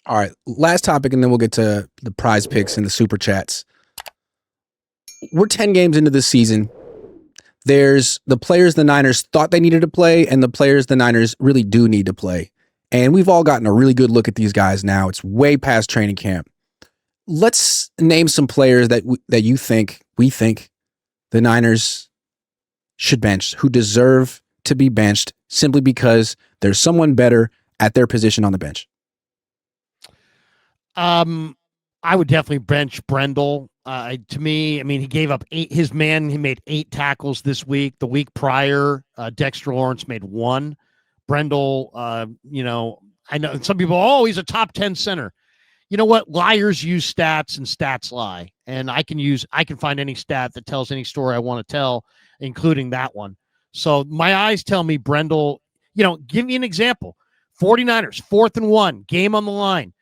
All right, last topic, and then we'll get to the prize picks and the super chats. We're 10 games into this season. There's the players the Niners thought they needed to play and the players the Niners really do need to play. And we've all gotten a really good look at these guys now. It's way past training camp. Let's name some players that we think the Niners should bench, who deserve to be benched simply because there's someone better at their position on the bench. I would definitely bench Brendel. To me, I mean, he gave up he made 8 tackles this week. The week prior, Dexter Lawrence made 1. Brendel, I know some people, he's a top 10 center. You know what? Liars use stats and stats lie. And I can find any stat that tells any story I want to tell, including that one. So my eyes tell me Brendel, give me an example. 49ers, 4th and 1, game on the line.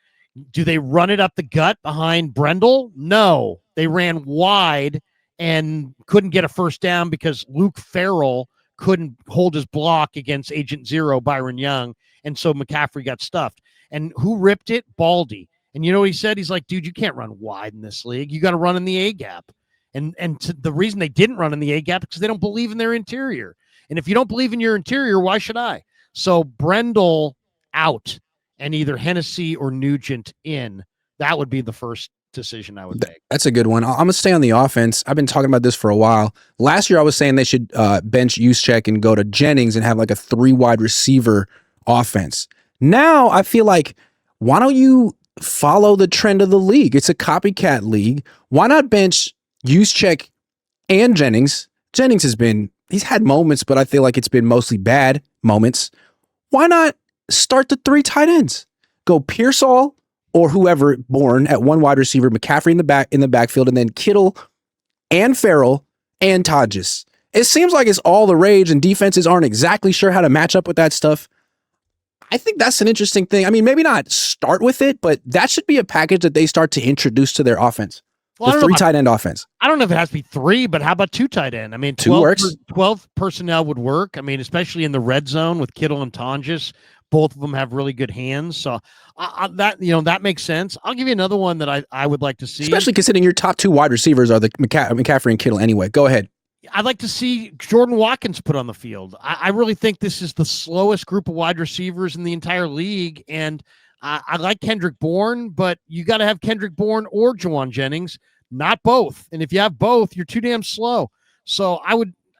Do they run it up the gut behind Brendel? No. They ran wide and couldn't get a first down because Luke Farrell couldn't hold his block against Agent Zero, Byron Young, and so McCaffrey got stuffed. And who ripped it? Baldy. And you know what he said? He's like, dude, you can't run wide in this league. You got to run in the A-gap. And the reason they didn't run in the A-gap is because they don't believe in their interior. And if you don't believe in your interior, why should I? So Brendel out. And either Hennessy or Nugent in. That would be the first decision I would make. That's a good one. I'm going to stay on the offense. I've been talking about this for a while. Last year, I was saying they should bench Juszczyk and go to Jennings and have like a 3 wide receiver offense. Now, I feel like, why don't you follow the trend of the league? It's a copycat league. Why not bench Juszczyk and Jennings? Jennings he's had moments, but I feel like it's been mostly bad moments. Why not start the 3 tight ends? Go Pearsall or whoever born at 1 wide receiver, McCaffrey in the backfield, and then Kittle and Farrell and Todges. It seems like it's all the rage and defenses aren't exactly sure how to match up with that stuff. I think that's an interesting thing. I mean, maybe not start with it, but that should be a package that they start to introduce to their offense. Well, the 3 tight end offense. I don't know if it has to be 3, but how about 2 tight end? I mean, 12 personnel would work. I mean, especially in the red zone with Kittle and Tonjes. Both of them have really good hands. So that makes sense. I'll give you another one that I would like to see. Especially considering your top 2 wide receivers are the McCaffrey and Kittle anyway. Go ahead. I'd like to see Jordan Watkins put on the field. I really think this is the slowest group of wide receivers in the entire league. And I like Kendrick Bourne, but you got to have Kendrick Bourne or Juwan Jennings, not both. And if you have both, you're too damn slow. So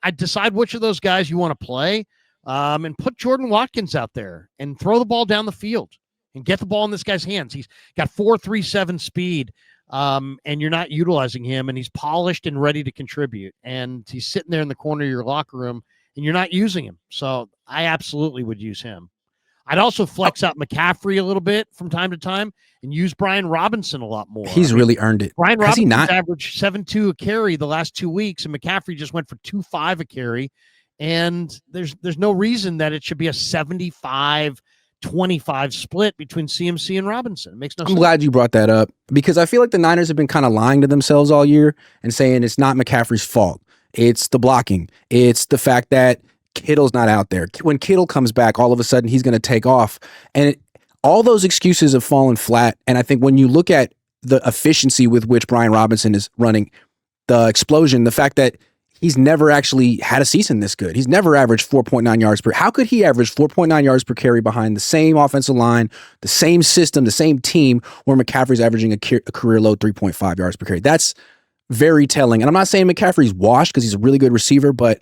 I'd decide which of those guys you want to play. And put Jordan Watkins out there and throw the ball down the field and get the ball in this guy's hands. He's got 4.37 speed, and you're not utilizing him, and he's polished and ready to contribute. And he's sitting there in the corner of your locker room, and you're not using him. So I absolutely would use him. I'd also flex out McCaffrey a little bit from time to time and use Brian Robinson a lot more. He's really earned it. Brian Robinson averaged 7.2 a carry the last 2 weeks, and McCaffrey just went for 2.5 a carry. And there's no reason that it should be a 75-25 split between CMC and Robinson. It makes no sense. I'm glad you brought that up because I feel like the Niners have been kind of lying to themselves all year and saying it's not McCaffrey's fault. It's the blocking. It's the fact that Kittle's not out there. When Kittle comes back, all of a sudden he's going to take off. And all those excuses have fallen flat. And I think when you look at the efficiency with which Brian Robinson is running, the explosion, the fact that he's never actually had a season this good. He's never averaged 4.9 yards per. How could he average 4.9 yards per carry behind the same offensive line, the same system, the same team, where McCaffrey's averaging a career low 3.5 yards per carry? That's very telling. And I'm not saying McCaffrey's washed because he's a really good receiver, but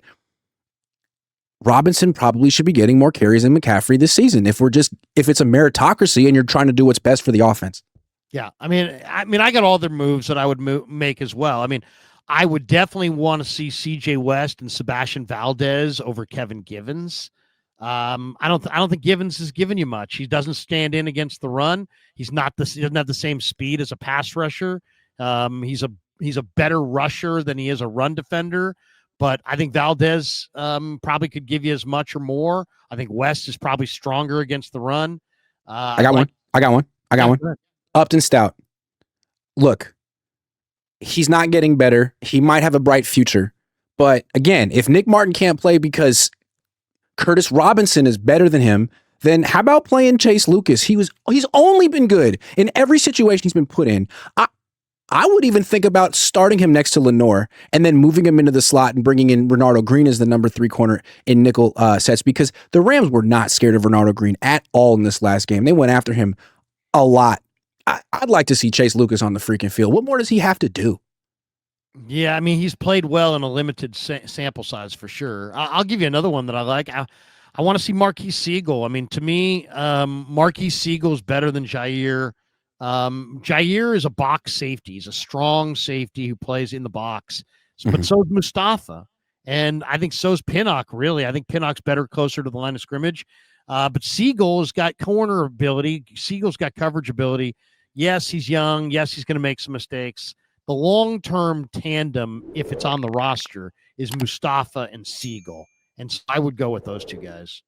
Robinson probably should be getting more carries than McCaffrey this season if it's a meritocracy and you're trying to do what's best for the offense. Yeah, I mean, I got all their moves that I would make as well. I mean, I would definitely want to see C.J. West and Sebastian Valdez over Kevin Givens. I don't think Givens has given you much. He doesn't stand in against the run. He doesn't have the same speed as a pass rusher. He's a better rusher than he is a run defender. But I think Valdez probably could give you as much or more. I think West is probably stronger against the run. I got one. Upton Stout. Look, he's not getting better. He might have a bright future. But again, if Nick Martin can't play because Curtis Robinson is better than him, then how about playing Chase Lucas? He's only been good in every situation he's been put in. I would even think about starting him next to Lenore and then moving him into the slot and bringing in Renardo Green as the number 3 corner in nickel sets, because the Rams were not scared of Renardo Green at all in this last game. They went after him a lot. I'd like to see Chase Lucas on the freaking field. What more does he have to do? Yeah, I mean, he's played well in a limited sample size for sure. I'll give you another one that I like. I want to see Marquise Siegel. I mean, to me, Marquise Siegel is better than Jair. Jair is a box safety. He's a strong safety who plays in the box. But so is Mustafa. And I think so's Pinnock, really. I think Pinnock's better closer to the line of scrimmage. But Siegel's got corner ability. Siegel's got coverage ability. Yes, he's young. Yes, he's going to make some mistakes. The long-term tandem, if it's on the roster, is Mustafa and Siegel. And so I would go with those two guys.